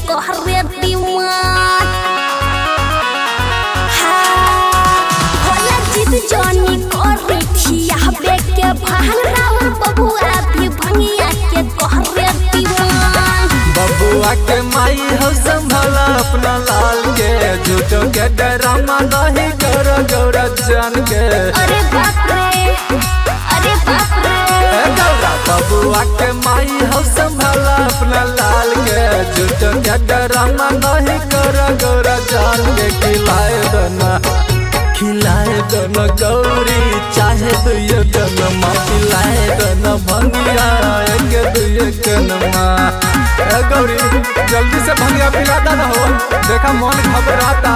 कहरे दीवान भोला जिद जानी करी खिया के भान राउर बबुआ भी भंगिया के कहरे दीवान। बबुआ के माई हो संभाला अपना लाल के झूठो के डरामा नहीं करो गौरा जान के। अरे बाप रे अरे बाप रे गौरा बबुआ के माई हो संभाला अपना लाल के झूठो के डरामा नहीं करो गौरा जान के। खिलाए दोनों गौरी चाहे दुए कनमा पिलाए दोनों भंगिया एक दुए कनमा। गौरी जल्दी से भंगिया पिलाता रहो देखा मन घबराता।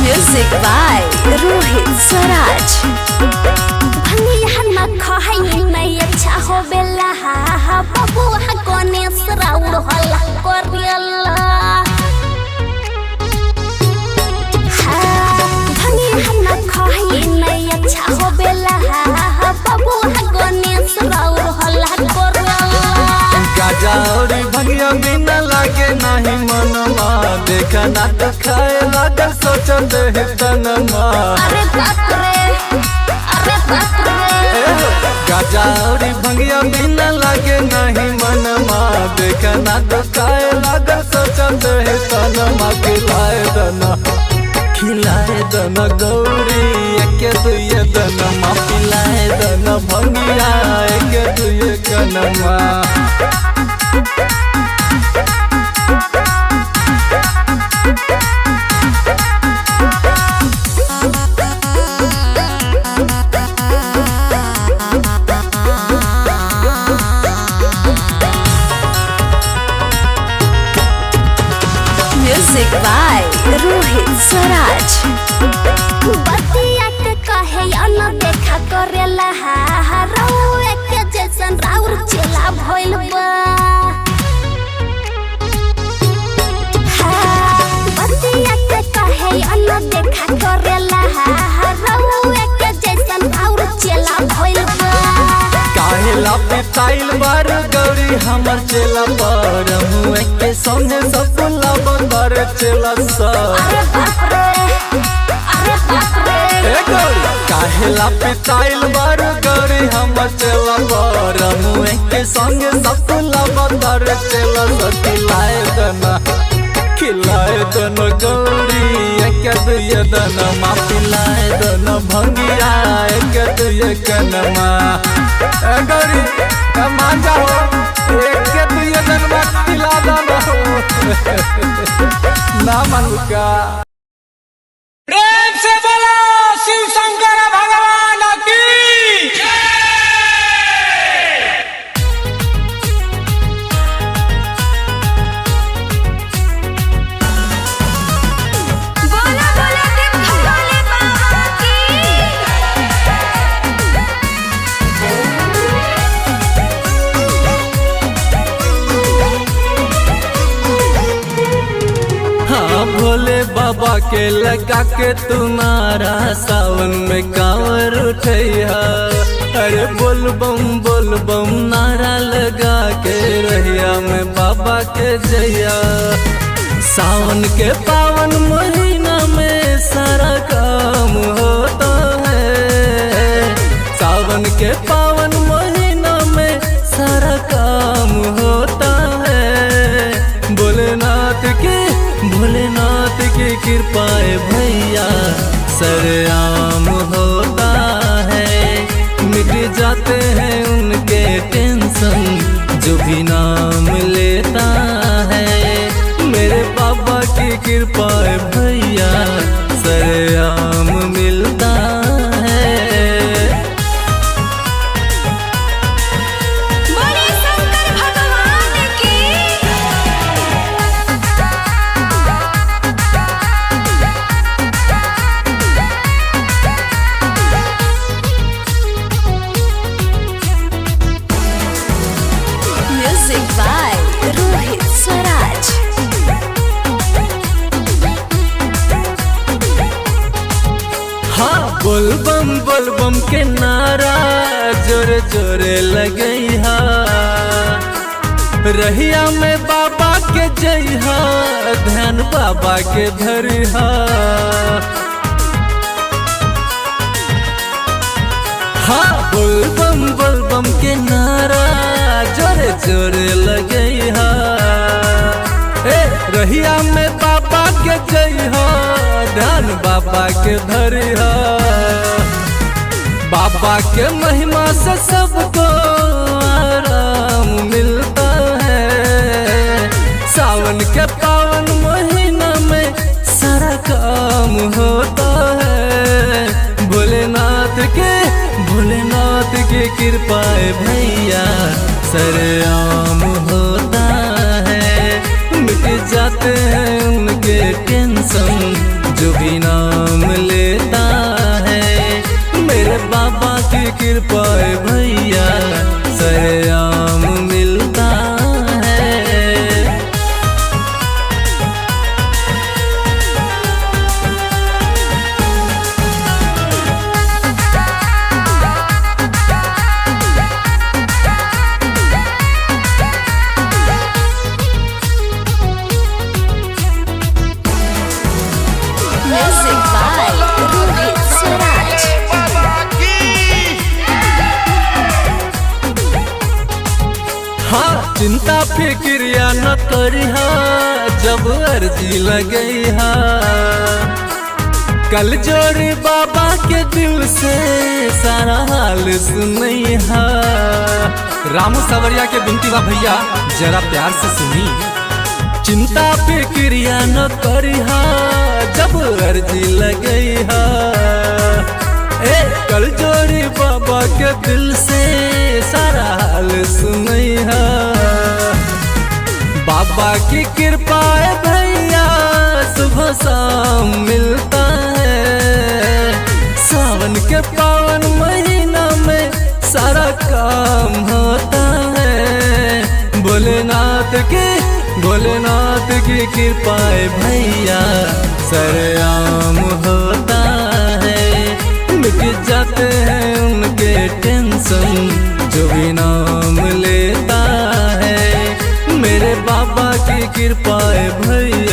Music by Rohit Swaraj. भंगिया न खाई नहीं अच्छा हो बेला बबुआ गणेश राउर हल्ला करियला। भंगिया न खाई नहीं अच्छा हो बेला बबुआ गणेश राउर हल्ला करियला। गाजा और भंगिया बिना लागे नहीं मनमा देखा ना तो खाए लागल सोचत है तनमा। अरे बाप रे अरे बाप रे गाजा और भंगिया बिना लागे नहीं मनमा देखा ना तो खाए लागल सोचत है तनमा। खिलाए दोनों गौरी एक दुए दनमा पिलाए दोनों भंगिया एक दुए कनमा। Music by Rohit Swaraj. बतिया के कहे न देखा करेला रउए के जैसन राउर चेला भइल बा। बतिया के कहे न देखा करेला रउए के जैसन राउर चेला भइल बा। काहेला पिताइल बार गौरी हमर चेला पर मुए के संगे सब बंदर चेला सा। अरे बाप रे अरे बाप रे गौरी काहेला पिताइल बार गौरी हमर चेला पर मुए के संगे सब बंदर चेला सा। खिलाए दोनों गौरी एक दुए दनमा पिलाए दोनों भंगिया एक दुए कनमा। गौरी मान जाओ एक दुए दनमा पिला दो ना मनुका। प्रेम से बोलो शिव शंकर भगवान की। बोला बोला के भोले बाबा की। हाँ भोले बाबा के लगा के तुम्हारा सावन में कांवर उठैया। अरे बोल बम नारा लगा के रहिया में बाबा के जैया। सावन के पावन महीना में सारा काम होता है। सावन के पावन महीना में सारा काम होता है। भोलेनाथ की कृपाए भैया सरेआम होता है। मिट जाते हैं उनके टेंशन जो भी नाम लेता है। मेरे बाबा की कृपाए भैया सरेआम मिलता है। बोले शंकर भगवान की। Music by Rohit Swaraj. बोलबम के नारा जोरे जोरे लगैहा, रहिया में बाबा के जइहा, ध्यान बाबा के धरिहा। हाँ बोलबम बोलबम के नारा जोरे जोरे लगैहा, रहिया में बाबा के जइहा, ध्यान बाबा के धरिहा। बाबा के महिमा से सबको आराम मिलता है, सावन के पावन महीना में सारा काम होता है। भोलेनाथ की कृपा है भैया, सरेआम होता है, मिट जाते हैं उनके टेंशन जो भी नाम लेता है। मेरे बाबा की कृपा है भैया, सरेआम मिलता है। Music by Rohit Swaraj. हाँ चिंता फिक्रिया न करिहा, जब अर्जी लगैहा, कल जोड़ी बाबा के दिल से सारा हाल सुनैहा। रामू सावरिया के बिनती बा भैया, जरा प्यार से सुनी। चिंता फिक्रिया न करिहा, जब अर्जी लगैहा, कल जोड़ी बाबा के दिल से सारा हाल सुनैहा। बाबा की कृपा है भैया, सुबह शाम मिलता है, सावन के पावन महीना में सारा काम होता है। भोलेनाथ की कृपा है भैया, सरेआम होता है, मिट जाते हैं उनके टेंशन जो भी नाम लेता है। मेरे बाबा की कृपा है भैया,